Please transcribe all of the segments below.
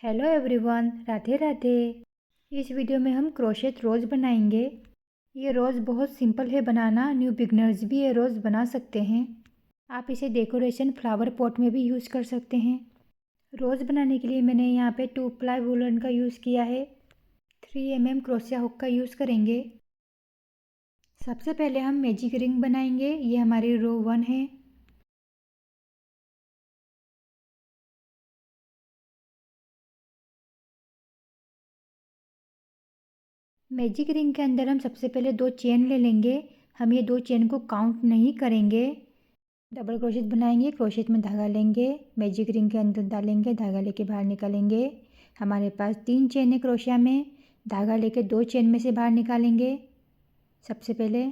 Hello everyone, Radhe Radhe. इस video में हम क्रोशेट रोज़ बनाएंगे। ये रोज़ बहुत सिंपल है बनाना, न्यू बिगनर्स भी ये रोज़ बना सकते हैं। आप इसे डेकोरेशन फ्लावर पॉट में भी यूज़ कर सकते हैं। रोज़ बनाने के लिए मैंने यहाँ पे 2 प्लाई वूलन का यूज़ किया है। 3 mm क्रोशिया हुक का यूज़ करेंगे। सबसे पहले हम मैजिक रिंग बनाएंगे। ये हमारी रो 1 है। मैजिक रिंग के अंदर हम सबसे पहले 2 चेन ले लेंगे। हम ये 2 चेन को काउंट नहीं करेंगे। डबल क्रोशेट बनाएंगे। क्रोशेट में धागा लेंगे, मैजिक रिंग के अंदर डालेंगे, धागा लेके बाहर निकालेंगे। हमारे पास 3 चेन है क्रोशिया में। धागा लेके 2 चेन में से बाहर निकालेंगे। सबसे पहले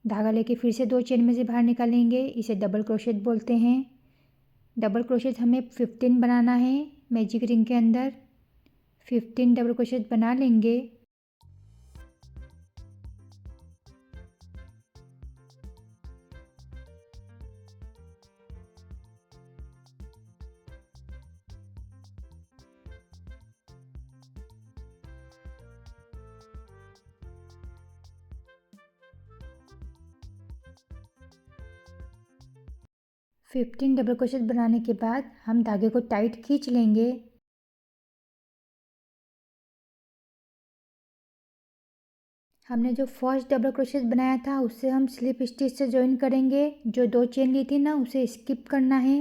धागा लेके फिर से 2 चेन में से बाहर निकालेंगे। इसे डबल क्रोशेट बोलते हैं। डबल क्रोशेट हमें 15 बनाना है। मैजिक रिंग के अंदर 15 डबल क्रोशेट बना लेंगे। 15 डबल क्रोशेट बनाने के बाद हम धागे को टाइट खींच लेंगे। हमने जो फर्स्ट डबल क्रोशेट बनाया था उससे हम स्लिप स्टिच से ज्वाइन करेंगे। जो 2 चेन ली थी ना उसे स्किप करना है।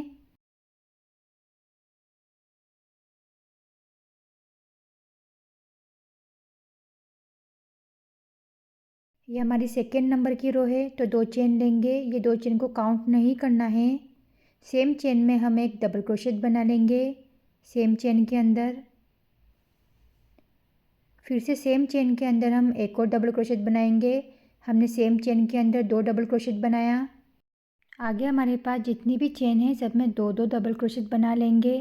ये हमारी सेकेंड नंबर की रो है, तो 2 चेन लेंगे। ये 2 चेन को काउंट नहीं करना है। सेम चेन में हम एक डबल क्रोशेट बना लेंगे। सेम चेन के अंदर फिर से सेम चेन के अंदर हम एक और डबल क्रोशेट बनाएंगे। हमने सेम चेन के अंदर 2 डबल क्रोशेट बनाया। आगे हमारे पास जितनी भी चेन है सब में 2-2 डबल क्रोशेट बना लेंगे।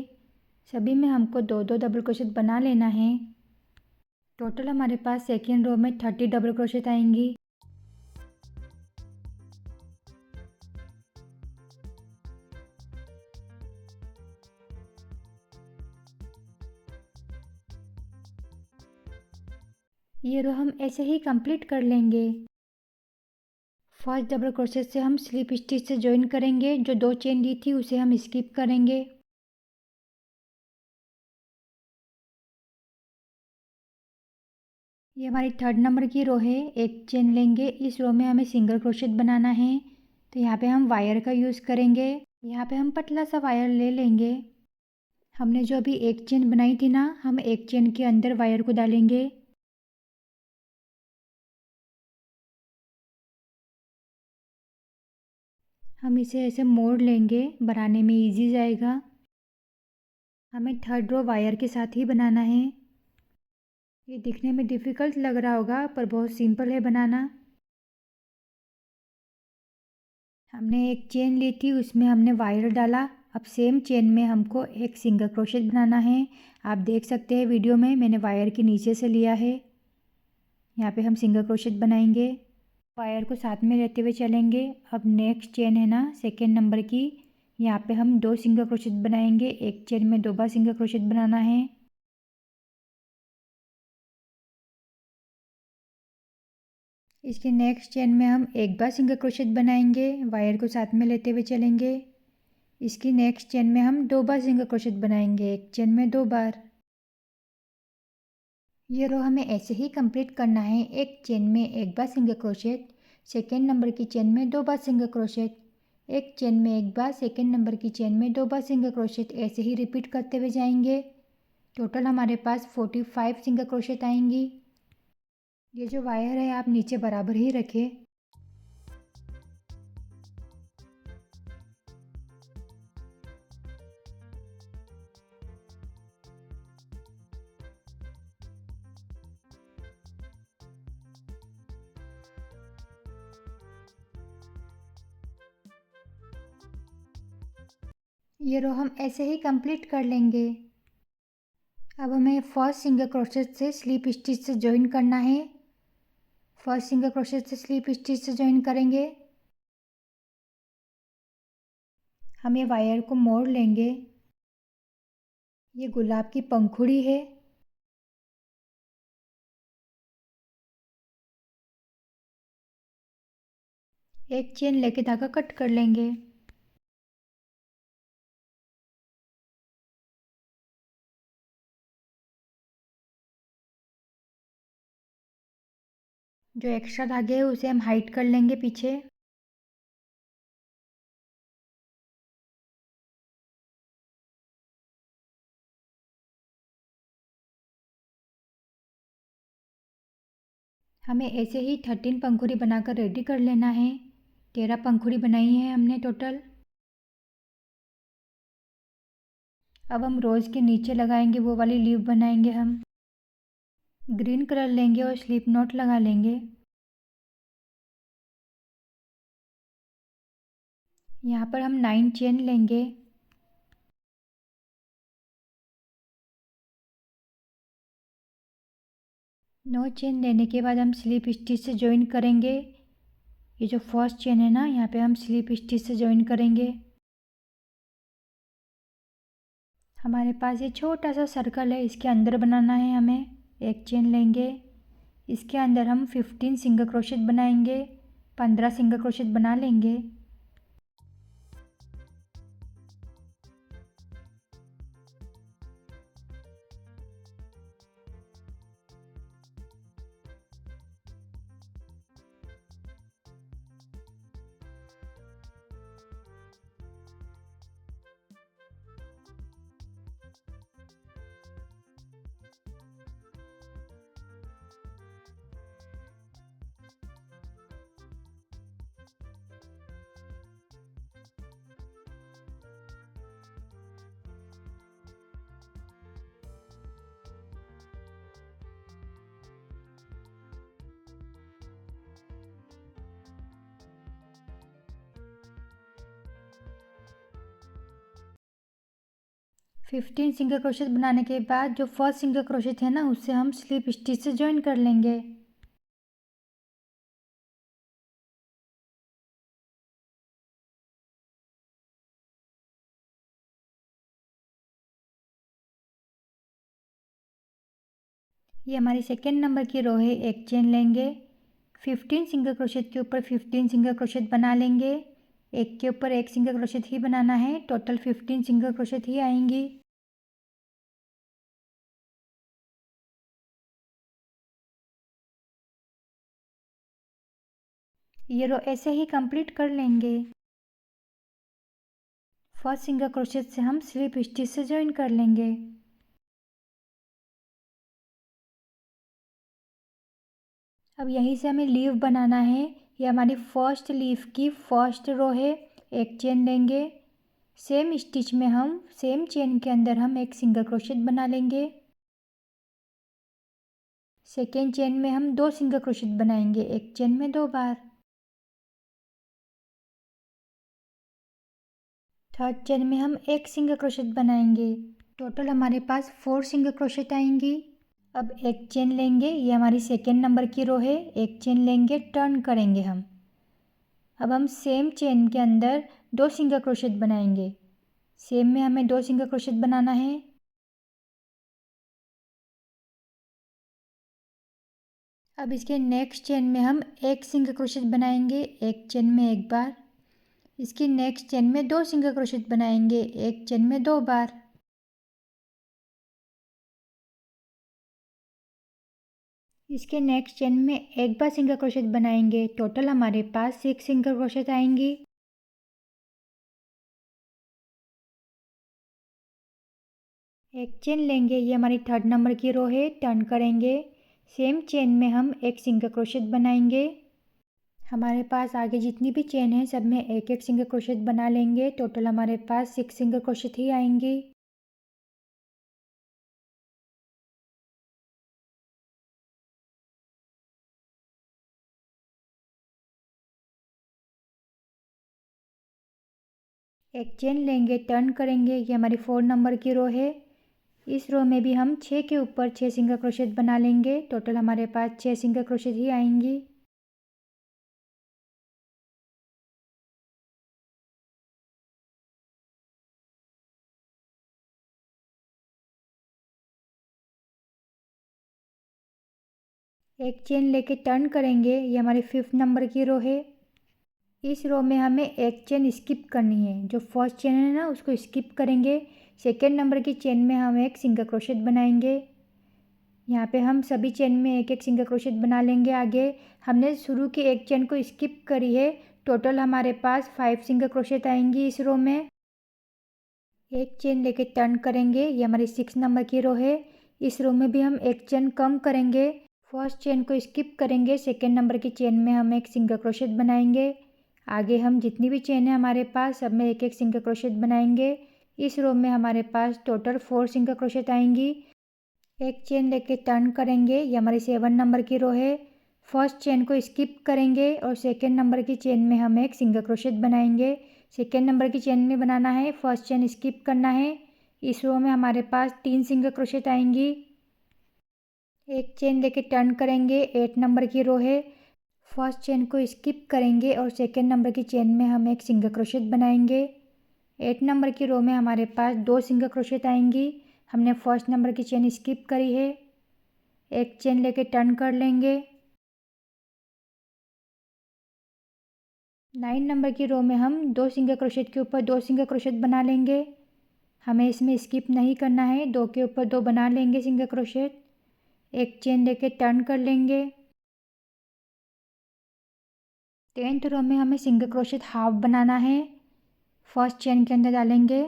सभी में हमको 2-2 डबल क्रोशेट बना लेना है। टोटल हमारे पास सेकेंड रो में 30 डबल क्रोशेट आएंगी। ये रो हम ऐसे ही कंप्लीट कर लेंगे। फर्स्ट डबल क्रोशेट से हम स्लिप स्टिच से ज्वाइन करेंगे। जो 2 चेन ली थी उसे हम स्किप करेंगे। ये हमारी थर्ड नंबर की रो है। एक चेन लेंगे। इस रो में हमें सिंगल क्रोशेट बनाना है, तो यहाँ पे हम वायर का यूज़ करेंगे। यहाँ पे हम पतला सा वायर ले लेंगे। हमने जो अभी एक चेन बनाई थी ना, हम एक चेन के अंदर वायर को डालेंगे। हम इसे ऐसे मोड़ लेंगे, बनाने में इजी जाएगा। हमें थर्ड रो वायर के साथ ही बनाना है। ये दिखने में डिफ़िकल्ट लग रहा होगा पर बहुत सिंपल है बनाना। हमने एक चेन ली थी, उसमें हमने वायर डाला। अब सेम चेन में हमको एक सिंगल क्रोशेट बनाना है। आप देख सकते हैं वीडियो में मैंने वायर के नीचे से लिया है। यहाँ पे हम सिंगल क्रोशेट बनाएंगे। वायर को साथ में लेते हुए चलेंगे। अब नेक्स्ट चेन है ना सेकेंड नंबर की, यहाँ पे हम 2 सिंगल क्रोशेट बनाएंगे। एक चेन में 2 बार सिंगल क्रोशेट बनाना है। इसके नेक्स्ट चेन में हम एक बार सिंगल क्रोशेट बनाएंगे। वायर को साथ में लेते हुए चलेंगे। इसकी नेक्स्ट चेन में हम 2 बार सिंगल क्रोशेट बनाएंगे। एक चेन में 2 बार। ये रो हमें ऐसे ही कंप्लीट करना है। एक चेन में एक बार सिंगल क्रोशेट, सेकेंड नंबर की चेन में 2 बार सिंगल क्रोशेट, एक चेन में एक बार, सेकेंड नंबर की चेन में 2 बार सिंगल क्रोशेट, ऐसे ही रिपीट करते हुए जाएंगे। टोटल हमारे पास 45 सिंगल क्रोशेट आएंगी। ये जो वायर है आप नीचे बराबर ही रखें। ये रो हम ऐसे ही कंप्लीट कर लेंगे। अब हमें फर्स्ट सिंगल क्रोशेट से स्लिप स्टिच से ज्वाइन करना है। फर्स्ट सिंगल क्रोशेट से स्लिप स्टिच से ज्वाइन करेंगे। हम ये वायर को मोड़ लेंगे। ये गुलाब की पंखुड़ी है। एक चेन लेके धागा कट कर लेंगे। जो एक्स्ट्रा धागे है उसे हम हाइड कर लेंगे पीछे। हमें ऐसे ही 13 पंखुड़ी बनाकर रेडी कर लेना है। 13 पंखुड़ी बनाई है हमने टोटल। अब हम रोज़ के नीचे लगाएंगे वो वाली लीफ बनाएंगे हम। ग्रीन कलर लेंगे और स्लिप नॉट लगा लेंगे। यहाँ पर हम 9 चेन लेंगे। 9 चेन लेने के बाद हम स्लिप स्टिच से ज्वाइन करेंगे। ये जो फर्स्ट चेन है ना, यहाँ पे हम स्लिप स्टिच से ज्वाइन करेंगे। हमारे पास ये छोटा सा सर्कल है, इसके अंदर बनाना है हमें। एक चेन लेंगे, इसके अंदर हम 15 सिंगल क्रोशेट बनाएंगे। 15 सिंगल क्रोशेट बना लेंगे। फिफ्टीन सिंगल क्रोशेट बनाने के बाद जो फर्स्ट सिंगल क्रोशेट है ना, उससे हम स्लिप स्टिच से ज्वाइन कर लेंगे। ये हमारी सेकेंड नंबर की रो है। एक चेन लेंगे, 15 सिंगल क्रोशेट के ऊपर 15 सिंगल क्रोशेट बना लेंगे। एक के ऊपर एक सिंगल क्रोशेट ही बनाना है, टोटल 15 सिंगल क्रोशेट ही आएंगी। ये रो ऐसे ही कंप्लीट कर लेंगे। फर्स्ट सिंगल क्रोशेट से हम स्लिप स्टिच से ज्वाइन कर लेंगे। अब यहीं से हमें लीफ बनाना है। ये हमारी फर्स्ट लीफ की फर्स्ट रो है। एक चेन लेंगे, सेम स्टिच में हम सेम चेन के अंदर हम एक सिंगल क्रोशेट बना लेंगे। सेकेंड चेन में हम 2 सिंगल क्रोशेट बनाएंगे, एक चेन में 2 बार। थर्ड चेन में हम एक सिंगल क्रोशेट बनाएंगे। टोटल हमारे पास 4 सिंगल क्रोशेट आएंगी। अब एक चेन लेंगे, ये हमारी सेकेंड नंबर की रो है। एक चेन लेंगे, टर्न करेंगे हम। अब हम सेम चेन के अंदर 2 सिंगल क्रोशेट बनाएंगे। सेम में हमें 2 सिंगल क्रोशेट बनाना है। अब इसके नेक्स्ट चेन में हम एक सिंगल क्रोशेट बनाएंगे, एक चेन में एक बार। इसकी नेक्स्ट चेन में 2 सिंगल क्रोशेट बनाएंगे, एक चेन में 2 बार। इसके नेक्स्ट चेन में एक बार सिंगल क्रोशेट बनाएंगे। टोटल हमारे पास 6 सिंगल क्रोशेट आएंगी। एक चेन लेंगे, ये हमारी थर्ड नंबर की रो है। टर्न करेंगे, सेम चेन में हम एक सिंगल क्रोशेट बनाएंगे। हमारे पास आगे जितनी भी चेन है सब में एक एक सिंगल क्रोशेट बना लेंगे। टोटल हमारे पास 6 सिंगल क्रोशेट ही आएंगी। एक चेन लेंगे, टर्न करेंगे, ये हमारी 4 नंबर की रो है। इस रो में भी हम 6 के ऊपर 6 सिंगल क्रोशेट बना लेंगे। टोटल हमारे पास 6 सिंगल क्रोशेट ही आएंगी। एक चेन लेके टर्न करेंगे, ये हमारी 5th नंबर की रो है। इस रो में हमें एक चेन स्किप करनी है, जो फर्स्ट चेन है ना उसको स्किप करेंगे। सेकेंड नंबर की चेन में हम एक सिंगल क्रोशेट बनाएंगे। यहाँ पे हम सभी चेन में एक एक सिंगल क्रोशेट बना लेंगे। आगे हमने शुरू की एक चेन को स्किप करी है, टोटल हमारे पास 5 सिंगल क्रोशेट आएंगी इस रो में। एक चेन लेके टर्न करेंगे, ये हमारी 6 नंबर की रो है। इस रो में भी हम एक चेन कम करेंगे, फर्स्ट चेन को स्किप करेंगे। सेकेंड नंबर की चेन में हम एक सिंगल क्रोशेट बनाएंगे। आगे हम जितनी भी चेन है हमारे पास सब में एक एक सिंगल क्रोशेट बनाएंगे। इस रो में हमारे पास टोटल 4 सिंगल क्रोशेट आएंगी। एक चेन लेके टर्न करेंगे, ये हमारी 7 नंबर की रो है। फर्स्ट चेन को स्किप करेंगे और सेकेंड नंबर की चेन में हम एक सिंगल क्रोशेट बनाएंगे। सेकेंड नंबर की चेन में बनाना है, फर्स्ट चेन स्किप करना है। इस रो में हमारे पास 3 सिंगल क्रोशेट आएंगी। एक चेन लेके टर्न करेंगे, 8 नंबर की रो है। फर्स्ट चेन को स्किप करेंगे और सेकेंड नंबर की चेन में हम एक सिंगल क्रोशेट बनाएंगे। 8 नंबर की रो में हमारे पास 2 सिंगल क्रोशेट आएंगी। हमने फर्स्ट नंबर की चेन स्किप करी है। एक चेन लेके टर्न कर लेंगे। 9 नंबर की रो में हम 2 सिंगल क्रोशेट के ऊपर 2 सिंगल क्रोशेट बना लेंगे। हमें इसमें स्किप नहीं करना है, 2 के ऊपर 2 बना लेंगे सिंगल क्रोशेट। एक चेन लेके टर्न कर लेंगे। 10th रो में हमें सिंगल क्रोशेट हाफ बनाना है। फर्स्ट चेन के अंदर डालेंगे,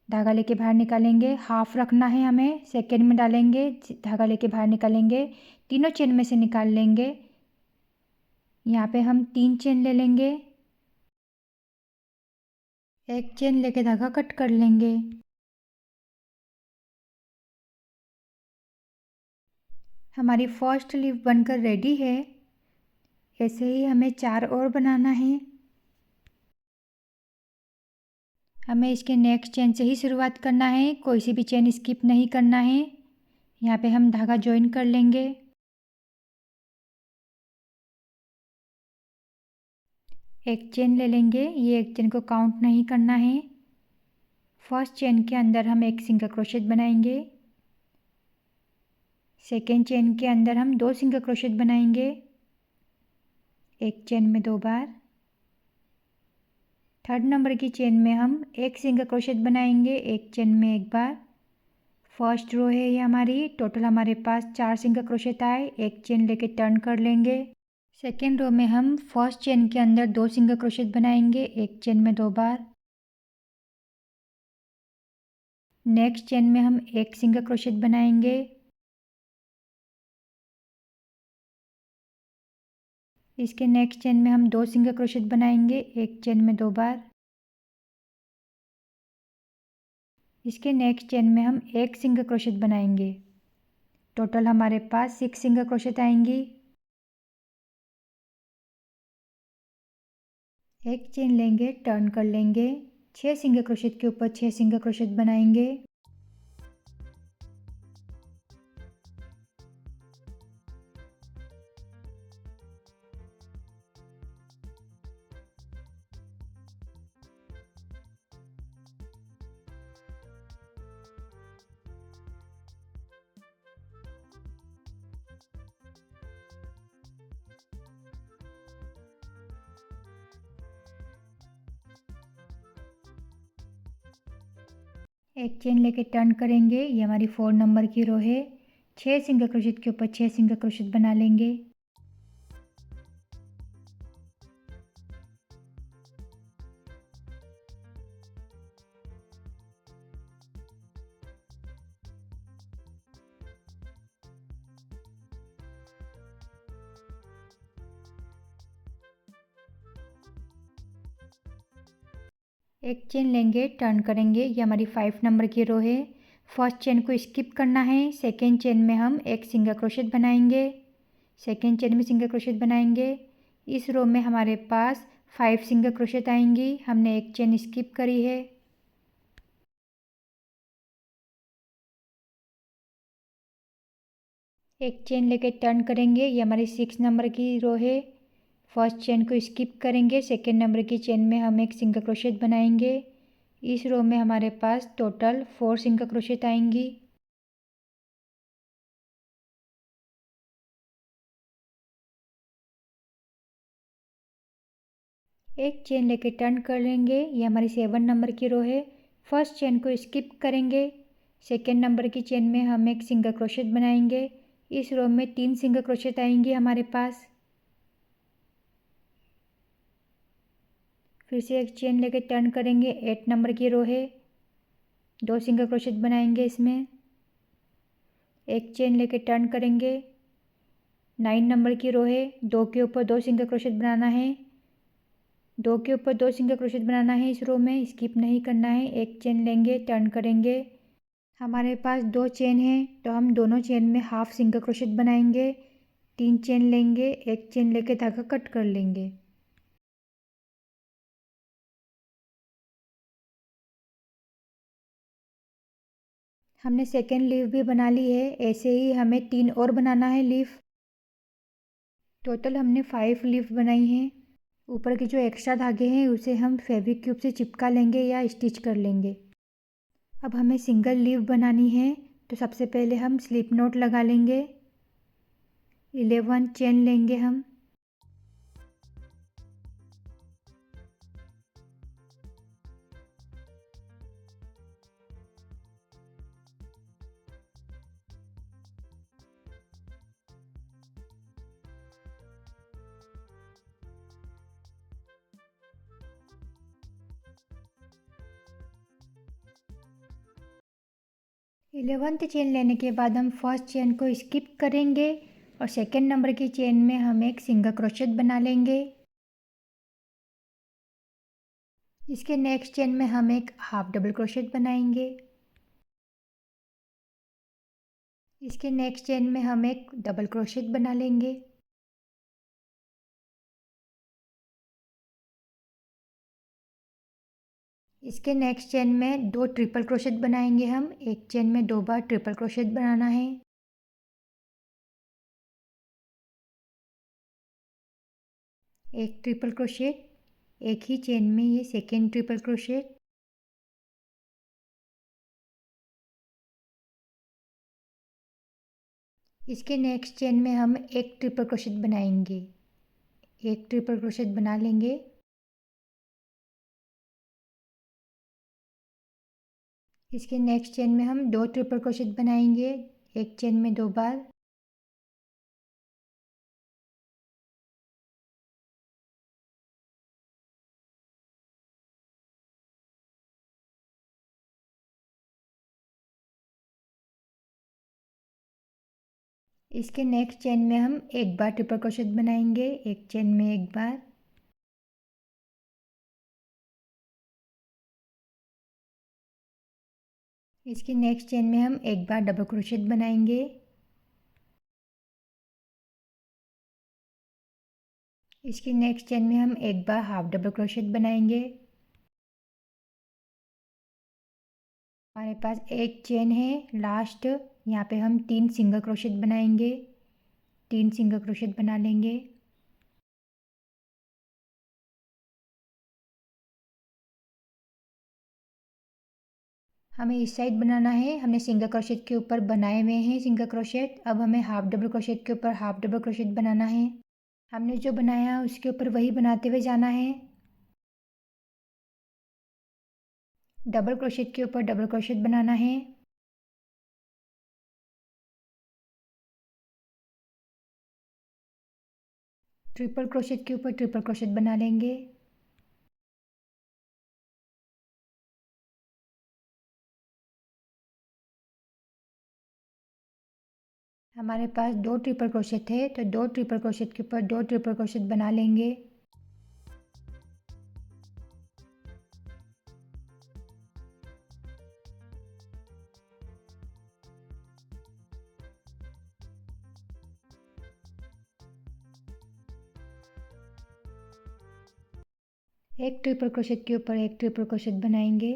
धागा लेके बाहर निकालेंगे, हाफ रखना है हमें। सेकेंड में डालेंगे, धागा लेके बाहर निकालेंगे, तीनों चेन में से निकाल लेंगे। यहाँ पे हम 3 चेन ले लेंगे। एक चेन लेके धागा कट कर लेंगे। हमारी फर्स्ट लीफ बनकर रेडी है। ऐसे ही हमें 4 और बनाना है। हमें इसके नेक्स्ट चेन से ही शुरुआत करना है, कोई सी भी चेन स्किप नहीं करना है। यहाँ पे हम धागा ज्वाइन कर लेंगे। एक चेन ले लेंगे, ये एक चेन को काउंट नहीं करना है। फर्स्ट चेन के अंदर हम एक सिंगल क्रोशेट बनाएंगे। सेकेंड चेन के अंदर हम 2 सिंगल क्रोशेट बनाएंगे, एक चेन में 2 बार। थर्ड नंबर की चेन में हम एक सिंगल क्रोशेट बनाएंगे, एक चेन में 1 बार। फर्स्ट रो है ये हमारी, टोटल हमारे पास 4 सिंगल क्रोशेट आए। एक चेन लेके टर्न कर लेंगे। सेकेंड रो में हम फर्स्ट चेन के अंदर 2 सिंगल क्रोशेट बनाएंगे, एक चेन में 2 बार। नेक्स्ट चेन में हम एक सिंगल क्रोशेट बनाएंगे। इसके नेक्स्ट चेन में हम 2 सिंगल क्रोशेट बनाएंगे, एक चेन में 2 बार। इसके नेक्स्ट चेन में हम एक सिंगल क्रोशेट बनाएंगे। टोटल हमारे पास 6 सिंगल क्रोशेट आएंगी। एक चेन लेंगे, टर्न कर लेंगे, 6 सिंगल क्रोशेट के ऊपर 6 सिंगल क्रोशेट बनाएंगे। एक चेन लेके टर्न करेंगे, ये हमारी 4 नंबर की रो है। 6 सिंगल क्रोशेट के ऊपर 6 सिंगल क्रोशेट बना लेंगे। एक चेन लेंगे, टर्न करेंगे, ये हमारी 5 नंबर की रो है। फर्स्ट चेन को स्किप करना है। सेकेंड चेन में हम एक सिंगल क्रोशेट बनाएंगे, सेकेंड चेन में सिंगल क्रोशेट बनाएंगे। इस रो में हमारे पास 5 सिंगल क्रोशेट आएंगी। हमने एक चेन स्किप करी है। एक चेन लेके टर्न करेंगे, ये हमारी 6 नंबर की रो है। फर्स्ट चेन को स्किप करेंगे, सेकेंड नंबर की चेन में हम एक सिंगल क्रोशेट बनाएंगे। इस रो में हमारे पास टोटल 4 सिंगल क्रोशेट आएंगी। एक चेन लेके टर्न कर लेंगे। ये हमारी 7 नंबर की रो है। फर्स्ट चेन को स्किप करेंगे। सेकेंड नंबर की चेन में हम एक सिंगल क्रोशेट बनाएंगे। इस रो में 3 सिंगल क्रोशेट आएंगे हमारे पास। फिर से एक चेन लेके टर्न करेंगे। 8 नंबर की रो है। 2 सिंगल क्रोशेट बनाएंगे इसमें। एक चेन लेके टर्न करेंगे। 9 नंबर की रो है। 2 के ऊपर 2 सिंगल क्रोशेट बनाना है। 2 के ऊपर 2 सिंगल क्रोशेट बनाना है इस रो में, स्किप नहीं करना है। एक चेन लेंगे, टर्न करेंगे। हमारे पास 2 चेन है तो हम दोनों चेन में हाफ सिंगल क्रोशेट बनाएंगे। 3 चेन लेंगे, एक चेन लेके धागा कट कर लेंगे। हमने सेकेंड लीफ भी बना ली है। ऐसे ही हमें 3 और बनाना है लीफ। टोटल हमने 5 लीफ बनाई हैं। ऊपर के जो एक्स्ट्रा धागे हैं उसे हम फेविक्विक से चिपका लेंगे या स्टिच कर लेंगे। अब हमें सिंगल लीफ बनानी है तो सबसे पहले हम स्लिप नॉट लगा लेंगे। 11 चेन लेंगे हम। इलेवंथ चेन लेने के बाद हम फर्स्ट चेन को स्किप करेंगे और सेकेंड नंबर की चेन में हम एक सिंगल क्रोशेट बना लेंगे। इसके नेक्स्ट चेन में हम एक हाफ डबल क्रोशेट बनाएंगे। इसके नेक्स्ट चेन में हम एक डबल क्रोशेट बना लेंगे। इसके नेक्स्ट चेन में 2 ट्रिपल क्रोशेट बनाएंगे हम। एक चेन में 2 बार ट्रिपल क्रोशेट बनाना है। एक ट्रिपल क्रोशेट, एक ही चेन में ये सेकेंड ट्रिपल क्रोशेट। इसके नेक्स्ट चेन में हम एक ट्रिपल क्रोशेट बनाएंगे। एक ट्रिपल क्रोशेट बना लेंगे। इसके नेक्स्ट चेन में हम 2 ट्रिपल क्रोशेट बनाएंगे। एक चेन में 2 बार। इसके नेक्स्ट चेन में हम एक बार ट्रिपल क्रोशेट बनाएंगे। एक चेन में एक बार। इसके नेक्स्ट चेन में हम एक बार डबल क्रोशेट बनाएंगे। इसकी नेक्स्ट चेन में हम एक बार हाफ डबल क्रोशेट बनाएंगे। हमारे पास एक चेन है लास्ट। यहाँ पे हम 3 सिंगल क्रोशेट बनाएंगे। 3 सिंगल क्रोशेट बना लेंगे। हमें इस साइड बनाना है। हमने सिंगल क्रोशेट के ऊपर बनाए हुए हैं सिंगल क्रोशेट। अब हमें हाफ डबल क्रोशेट के ऊपर हाफ डबल क्रोशेट बनाना है। हमने जो बनाया उसके ऊपर वही बनाते हुए जाना है। डबल क्रोशेट के ऊपर डबल क्रोशेट बनाना है। ट्रिपल क्रोशेट के ऊपर ट्रिपल क्रोशेट बना लेंगे। हमारे पास 2 ट्रिपल क्रोशेट थे तो 2 ट्रिपल क्रोशेट के ऊपर 2 ट्रिपल क्रोशेट बना लेंगे। एक ट्रिपल क्रोशेट के ऊपर एक ट्रिपल क्रोशेट बनाएंगे।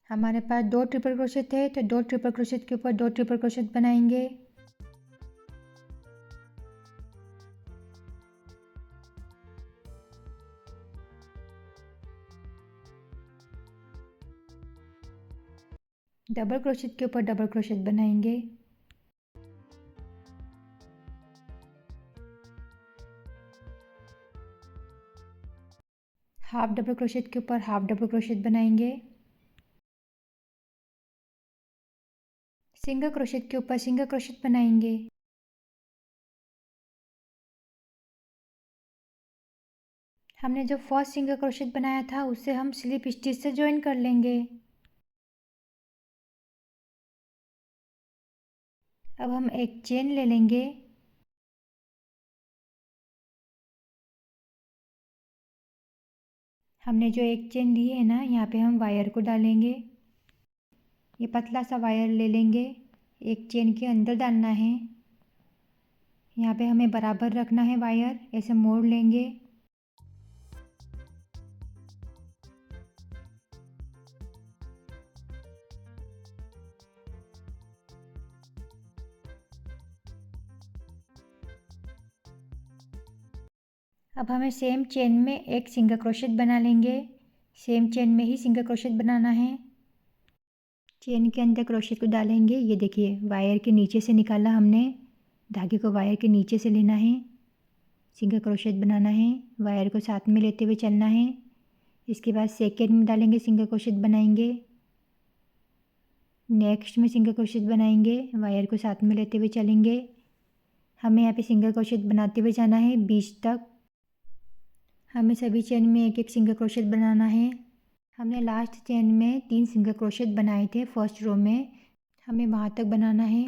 हमारे पास 2 ट्रिपल क्रोशेट थे तो 2 ट्रिपल क्रोशेट के ऊपर 2 ट्रिपल क्रोशेट बनाएंगे। डबल क्रोशेट के ऊपर डबल क्रोशेट बनाएंगे। हाफ डबल क्रोशेट के ऊपर हाफ डबल क्रोशेट बनाएंगे। सिंगल क्रोशेट के ऊपर सिंगल क्रोशेट बनाएंगे। हमने जो फर्स्ट सिंगल क्रोशेट बनाया था उससे हम स्लिप स्टिच से ज्वाइन कर लेंगे। अब हम एक चेन ले लेंगे। हमने जो एक चेन ली है ना, यहाँ पे हम वायर को डालेंगे। ये पतला सा वायर ले लेंगे, एक चेन के अंदर डालना है। यहाँ पे हमें बराबर रखना है वायर, ऐसे मोड़ लेंगे। अब हमें सेम चेन में एक सिंगल क्रोशेट बना लेंगे। सेम चेन में ही सिंगल क्रोशेट बनाना है। चेन के अंदर क्रोशेट को डालेंगे। ये देखिए वायर के नीचे से निकाला हमने, धागे को वायर के नीचे से लेना है, सिंगल क्रोशेट बनाना है, वायर को साथ में लेते हुए चलना है। इसके बाद सेकेंड में डालेंगे, सिंगल क्रोशेट बनाएंगे। नेक्स्ट में सिंगल क्रोशेट बनाएंगे, वायर को साथ में लेते हुए चलेंगे। हमें यहाँ पे सिंगल क्रोशेट बनाते हुए जाना है बीच तक। हमें सभी चेन में एक एक सिंगल क्रोशेट बनाना है। हमने लास्ट चेन में 3 सिंगल क्रोशेट बनाए थे फर्स्ट रो में, हमें वहाँ तक बनाना है।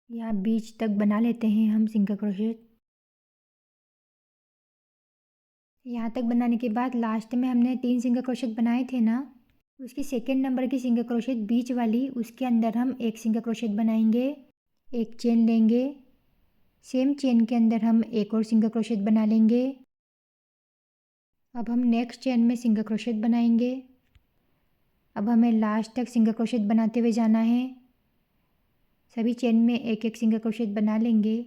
यहाँ बीच तक बना लेते हैं हम सिंगल क्रोशेट। यहाँ तक बनाने के बाद लास्ट में हमने 3 सिंगल क्रोशेट बनाए थे ना, उसकी सेकेंड नंबर की सिंगल क्रोशेट बीच वाली, उसके अंदर हम एक सिंगल क्रोशेट बनाएंगे। एक चेन लेंगे, सेम चेन के अंदर हम एक और सिंगल क्रोशेट बना लेंगे। अब हम नेक्स्ट चेन में सिंगल क्रोशेट बनाएंगे। अब हमें लास्ट तक सिंगल क्रोशेट बनाते हुए जाना है। सभी चेन में एक एक सिंगल क्रोशेट बना लेंगे।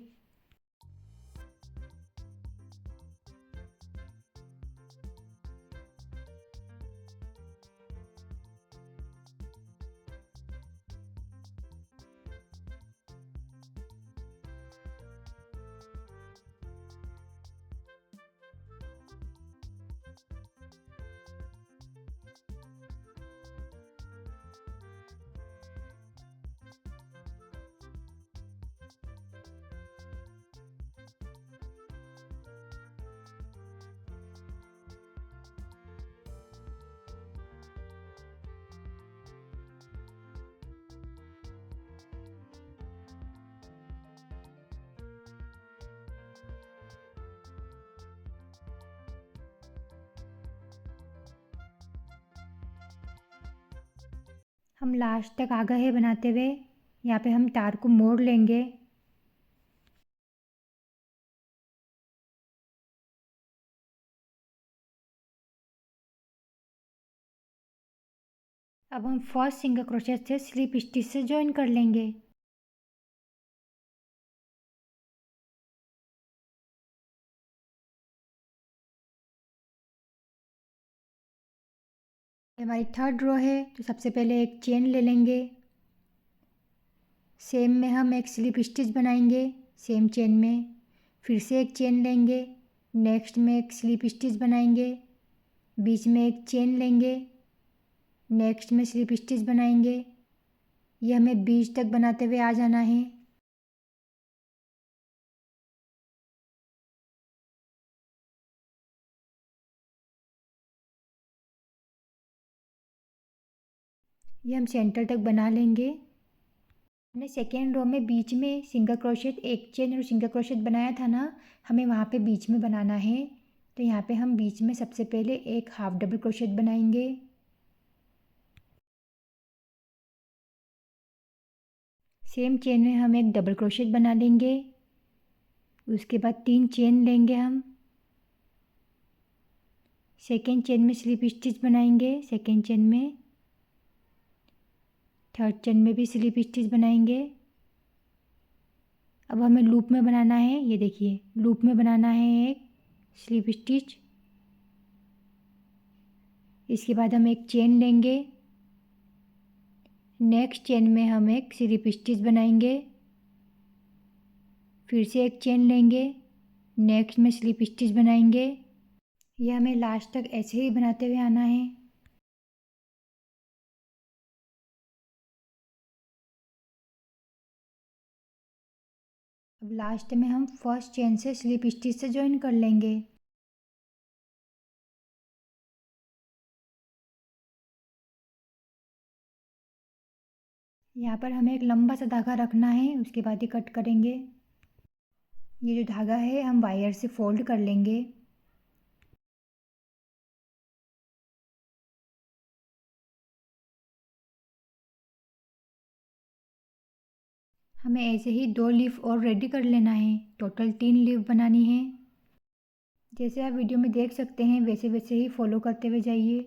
हम लास्ट तक आ गए हैं बनाते हुए। यहाँ पे हम तार को मोड़ लेंगे। अब हम फर्स्ट सिंगल क्रोशेट से स्लिप स्टिच से ज्वाइन कर लेंगे। हमारी थर्ड रो है, तो सबसे पहले एक चेन ले लेंगे। सेम में हम एक स्लिप स्टिच बनाएंगे सेम चेन में। फिर से एक चेन लेंगे, नेक्स्ट में एक स्लिप स्टिच बनाएंगे, बीच में एक चेन लेंगे, नेक्स्ट में स्लिप स्टिच बनाएंगे। ये हमें बीच तक बनाते हुए आ जाना है। ये हम सेंटर तक बना लेंगे। हमने सेकेंड रो में बीच में सिंगल क्रोशेट, एक चेन और सिंगल क्रोशेट बनाया था ना, हमें वहाँ पे बीच में बनाना है। तो यहाँ पे हम बीच में सबसे पहले एक हाफ डबल क्रोशेट बनाएंगे। सेम चेन में हम एक डबल क्रोशेट बना लेंगे। उसके बाद 3 चेन लेंगे हम। सेकेंड चेन में स्लिप स्टिच बनाएंगे सेकेंड चेन में। थर्ड चेन में भी स्लिप स्टिच बनाएंगे। अब हमें लूप में बनाना है, ये देखिए लूप में बनाना है एक स्लिप स्टिच। इसके बाद हम एक चेन लेंगे, नेक्स्ट चेन में हम एक स्लिप स्टिच बनाएंगे, फिर से एक चेन लेंगे, नेक्स्ट में स्लिप स्टिच बनाएंगे। यह हमें लास्ट तक ऐसे ही बनाते हुए आना है। अब लास्ट में हम फर्स्ट चेन से स्लिप स्टिच से ज्वाइन कर लेंगे। यहाँ पर हमें एक लंबा सा धागा रखना है, उसके बाद ही कट करेंगे। ये जो धागा है हम वायर से फोल्ड कर लेंगे। हमें ऐसे ही 2 लीफ और रेडी कर लेना है, टोटल 3 लीफ बनानी है। जैसे आप वीडियो में देख सकते हैं वैसे वैसे ही फॉलो करते हुए जाइए।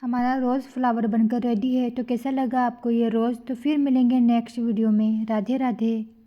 हमारा रोज़ फ्लावर बनकर रेडी है। तो कैसा लगा आपको ये रोज़? तो फिर मिलेंगे नेक्स्ट वीडियो में। राधे राधे।